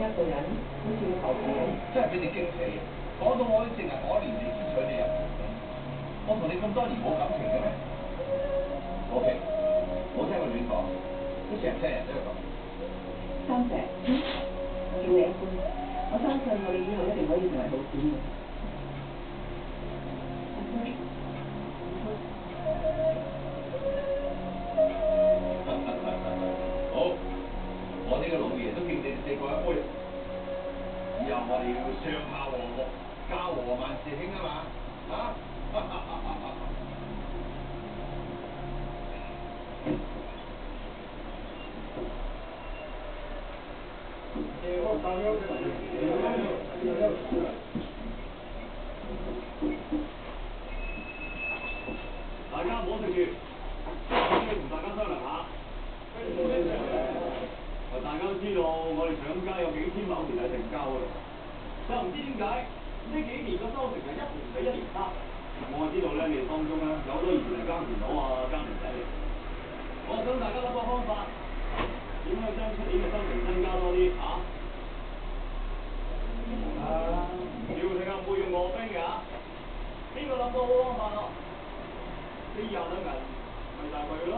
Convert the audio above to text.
一個人，好似個頭皮咁。真係俾你激死！講到我淨係可憐你先娶你入門，我同你咁多年冇感情嘅咩 ？OK，冇聽佢亂講，都成世人都係咁。三姐，我叫你一般，我相信我哋以後一定可以成為好姊妹。好，我呢個老爺都敬你哋四個一杯。以後我哋要上下和睦，家和萬事興啊嘛，啊！大家唔好食住，先同大家商量下。大家都知道我哋蔣家有幾千畝田係成交嘅，但唔知點解呢幾年個收成係一年比一年差。我知道咧，你哋當中咧有好多以前係耕田佬啊、耕田仔嚟。我想大家諗個方法，點樣將出年嘅收成增加多啲啊？要聽下會用卧冰嘅嚇，邊個諗到好方法咯？呢廿兩銀咪大佢咯。